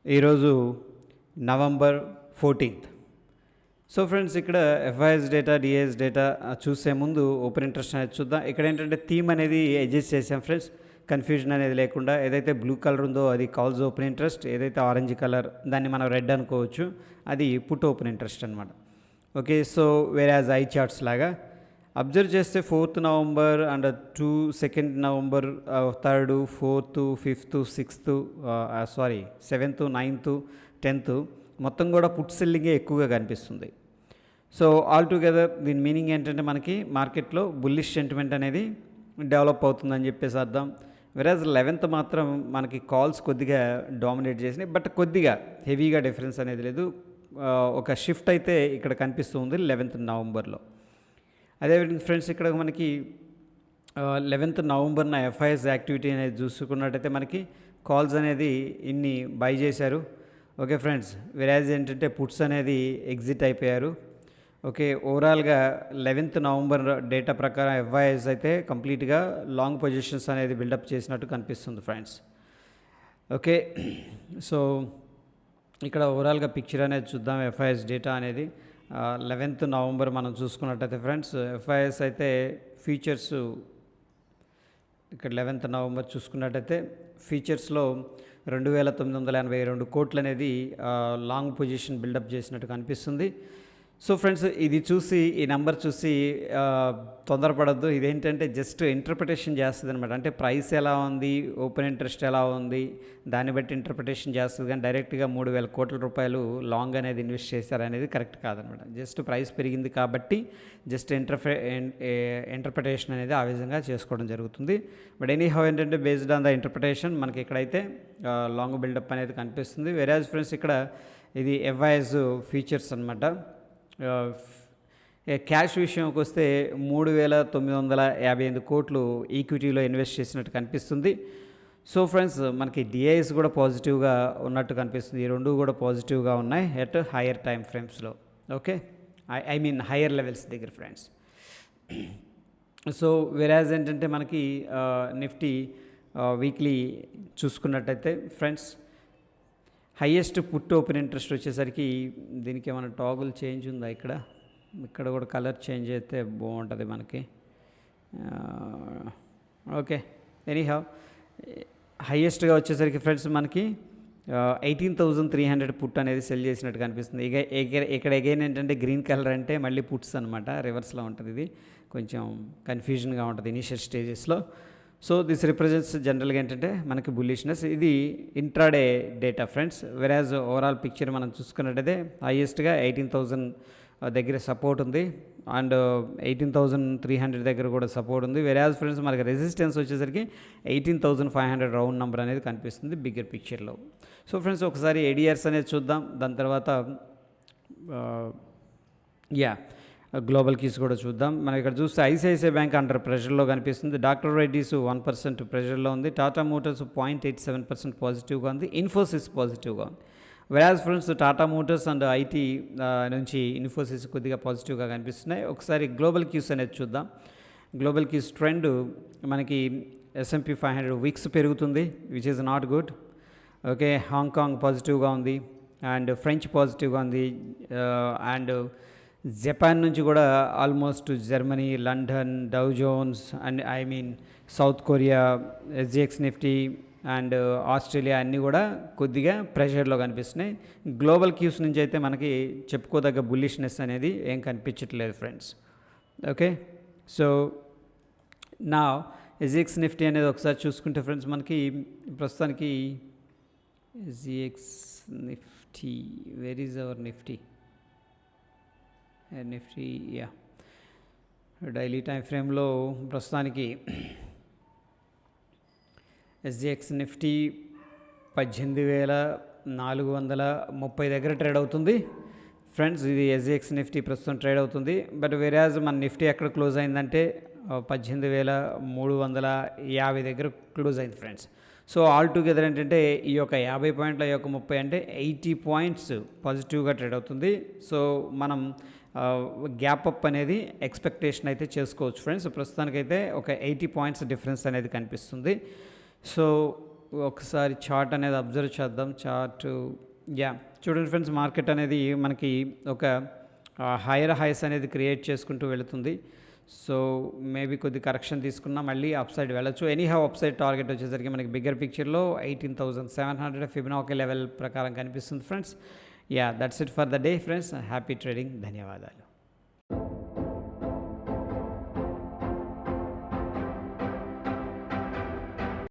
ఈరోజు November 14th. So friends, ఇక్కడ FIs data, DIIs data చూసే ముందు ఓపెన్ ఇంట్రెస్ట్ అనేది చూద్దాం. ఇక్కడ ఏంటంటే థీమ్ అనేది అడ్జస్ట్ చేసాం ఫ్రెండ్స్, కన్ఫ్యూజన్ అనేది లేకుండా. ఏదైతే బ్లూ కలర్ ఉందో అది కాల్స్ ఓపెన్ ఇంట్రెస్ట్, ఏదైతే ఆరెంజ్ కలర్ దాన్ని మనం రెడ్ అనుకోవచ్చు, అది పుట్ ఓపెన్ ఇంట్రెస్ట్ అనమాట. ఓకే, సో వేరాజ్ ఐ చార్ట్స్ లాగా అబ్జర్వ్ చేస్తే 4th November and 2nd November, 3rd, 4th, 5th, 6th, 7th, 9th, 10th మొత్తం కూడా పుట్ సెల్లింగే ఎక్కువగా కనిపిస్తుంది. సో ఆల్ టుగెదర్ దీని మీనింగ్ ఏంటంటే మనకి మార్కెట్లో బుల్లిష్ సెంటిమెంట్ అనేది డెవలప్ అవుతుందని చెప్పేసి అర్థం. వెరాజ్ 11th మాత్రం మనకి కాల్స్ కొద్దిగా డామినేట్ చేసినాయి, బట్ కొద్దిగా హెవీగా డిఫరెన్స్ అనేది లేదు. ఒక షిఫ్ట్ అయితే ఇక్కడ కనిపిస్తుంది 11th నవంబర్లో. అదేవిధంగా ఫ్రెండ్స్, ఇక్కడ మనకి 11th నవంబర్న ఎఫ్ఐఎస్ యాక్టివిటీ అనేది చూసుకున్నట్టయితే మనకి కాల్స్ అనేది ఇన్ని బై చేశారు. ఓకే ఫ్రెండ్స్, వెరాజ్ ఏంటంటే పుట్స్ అనేది ఎగ్జిట్ అయిపోయారు. ఓకే, ఓవరాల్గా 11th నవంబర్ డేటా ప్రకారం ఎఫ్ఐఎస్ అయితే కంప్లీట్గా లాంగ్ పొజిషన్స్ అనేది బిల్డప్ చేసినట్టు కనిపిస్తుంది ఫ్రెండ్స్. ఓకే, సో ఇక్కడ ఓవరాల్గా పిక్చర్ అనేది చూద్దాం. ఎఫ్ఐఎస్ డేటా అనేది 11th నవంబర్ మనం చూసుకున్నట్టయితే ఫ్రెండ్స్, ఎఫ్ఐఎస్ అయితే ఫీచర్స్ ఇక్కడ 11th నవంబర్ చూసుకున్నట్టయితే ఫీచర్స్లో 2,982 కోట్లు అనేది లాంగ్ పొజిషన్ బిల్డప్ చేసినట్టు కనిపిస్తుంది. సో ఫ్రెండ్స్, ఇది చూసి, ఈ నెంబర్ చూసి తొందరపడద్దు. ఇదేంటంటే జస్ట్ ఇంటర్ప్రిటేషన్ చేస్తుంది అనమాట. అంటే ప్రైస్ ఎలా ఉంది, ఓపెన్ ఇంట్రెస్ట్ ఎలా ఉంది, దాన్ని బట్టి ఇంటర్ప్రిటేషన్ చేస్తుంది. కానీ డైరెక్ట్గా 3,000 కోట్ల రూపాయలు లాంగ్ అనేది ఇన్వెస్ట్ చేశారనేది కరెక్ట్ కాదనమాట. జస్ట్ ప్రైస్ పెరిగింది కాబట్టి జస్ట్ ఇంటర్ప్రిటేషన్ అనేది ఆ విధంగా చేసుకోవడం జరుగుతుంది. బట్ ఎనీ హౌ ఏంటంటే బేస్డ్ ఆన్ ద ఇంటర్ప్రిటేషన్ మనకి ఇక్కడైతే లాంగ్ బిల్డప్ అనేది కనిపిస్తుంది. వెరాజ్ ఫ్రెండ్స్, ఇక్కడ ఇది ఎఫ్ఐఎస్ ఫీచర్స్ అనమాట. క్యాష్ విషయంకి వస్తే 3,958 కోట్లు ఈక్విటీలో ఇన్వెస్ట్ చేసినట్టు కనిపిస్తుంది. సో ఫ్రెండ్స్, మనకి డిఐఎస్ కూడా పాజిటివ్గా ఉన్నట్టు కనిపిస్తుంది. ఈ రెండు కూడా పాజిటివ్గా ఉన్నాయి ఎట్ హయ్యర్ టైం ఫ్రేమ్స్లో. Okay, I mean higher levels దగ్గర ఫ్రెండ్స్. సో వెరాజ్ ఏంటంటే మనకి నిఫ్టీ వీక్లీ చూసుకున్నట్టయితే friends, highest put open interest వచ్చేసరికి దీనికి ఏమైనా టాగుల్ చేంజ్ ఉందా? ఇక్కడ కూడా కలర్ చేంజ్ అయితే బాగుంటుంది మనకి. ఓకే, ఎనీహౌ హయ్యెస్ట్గా వచ్చేసరికి ఫ్రెండ్స్ మనకి 18,300 పుట్ అనేది సెల్ చేసినట్టు కనిపిస్తుంది. ఇక్కడ అగైన్ ఏంటంటే గ్రీన్ కలర్ అంటే మళ్ళీ పుట్స్ అనమాట, రివర్స్లో ఉంటుంది. ఇది కొంచెం కన్ఫ్యూజన్గా ఉంటుంది ఇనీషియల్ స్టేజెస్లో. సో దిస్ రిప్రజెంట్స్ జనరల్గా ఏంటంటే మనకి బుల్లిష్నెస్. ఇది ఇంట్రాడే డేటా ఫ్రెండ్స్. వెరాజ్ ఓవరాల్ పిక్చర్ మనం చూసుకున్నట్టయితే హైయెస్ట్గా 18,000 దగ్గర సపోర్ట్ ఉంది అండ్ 18,300 దగ్గర కూడా సపోర్ట్ ఉంది. వెరాజ్ ఫ్రెండ్స్ మనకి రెసిస్టెన్స్ వచ్చేసరికి 18,500 రౌండ్ నెంబర్ అనేది కనిపిస్తుంది బిగ్గర్ పిక్చర్లో. సో ఫ్రెండ్స్, ఒకసారి ఏడిఆర్స్ అనేది చూద్దాం. దాని తర్వాత గ్లోబల్ కీస్ కూడా చూద్దాం. మనం ఇక్కడ చూస్తే ఐసిఐసిఐ బ్యాంక్ అండర్ ప్రెషర్లో కనిపిస్తుంది. డాక్టర్ రెడ్డీస్ 1% ప్రెషర్లో ఉంది. టాటా మోటార్స్ 0.87% పాజిటివ్గా ఉంది. ఇన్ఫోసిస్ పాజిటివ్గా ఉంది. వెరాజ్ friends, Tata Motors and IT నుంచి ఇన్ఫోసిస్ కొద్దిగా పాజిటివ్గా కనిపిస్తున్నాయి. ఒకసారి గ్లోబల్ కీస్ అనేది చూద్దాం. గ్లోబల్ కీస్ ట్రెండ్ మనకి S&P 500 వీక్స్ పెరుగుతుంది, which is not good. Okay, Hong Kong పాజిటివ్గా ఉంది అండ్ ఫ్రెంచ్ పాజిటివ్గా ఉంది అండ్ జపాన్ నుంచి కూడా almost Germany, London, Dow Jones and South Korea, SGX Nifty and Australia అన్నీ కూడా కొద్దిగా ప్రెషర్లో కనిపిస్తున్నాయి. గ్లోబల్ క్యూస్ నుంచి అయితే మనకి చెప్పుకోదగ్గ బుల్లిష్నెస్ అనేది ఏం కనిపించట్లేదు ఫ్రెండ్స్. ఓకే, సో నా SGX నిఫ్టీ అనేది ఒకసారి చూసుకుంటే ఫ్రెండ్స్, మనకి ప్రస్తుతానికి SGX Nifty, where is our Nifty daily time ఫ్రేమ్లో ప్రస్తుతానికి SGX నిఫ్టీ 18,430 దగ్గర ట్రేడ్ అవుతుంది ఫ్రెండ్స్. ఇది SGX నిఫ్టీ ప్రస్తుతం ట్రేడ్ అవుతుంది. బట్ వెరాజ్ మన నిఫ్టీ ఎక్కడ క్లోజ్ అయిందంటే 18,350 దగ్గర క్లోజ్ అయింది ఫ్రెండ్స్. సో ఆల్ టుగెదర్ ఏంటంటే ఈ యొక్క 50 పాయింట్ల యొక్క 30 అంటే 80 పాయింట్స్ పాజిటివ్గా ట్రేడ్ అవుతుంది. సో మనం గ్యాప్ అప్ అనేది ఎక్స్పెక్టేషన్ అయితే చేసుకోవచ్చు ఫ్రెండ్స్. ప్రస్తుతానికైతే ఒక 80 పాయింట్స్ డిఫరెన్స్ అనేది కనిపిస్తుంది. సో ఒకసారి చార్ట్ అనేది అబ్జర్వ్ చేద్దాం. చార్ట్ యా చూడండి ఫ్రెండ్స్, మార్కెట్ అనేది మనకి ఒక హైయర్ హైస్ అనేది క్రియేట్ చేసుకుంటూ వెళుతుంది. సో మేబీ కొద్ది కరెక్షన్ తీసుకున్నా మళ్ళీ అప్ సైడ్ వెళ్ళొచ్చు. ఎనీహౌ అప్ సైడ్ టార్గెట్ వచ్చేసరికి మనకి బిగ్గర్ పిక్చర్లో 18,700 ఫిబొనాకీ లెవెల్ ప్రకారం కనిపిస్తుంది friends. Yeah that's it for the day friends. Happy trading. ధన్యవాదాలు.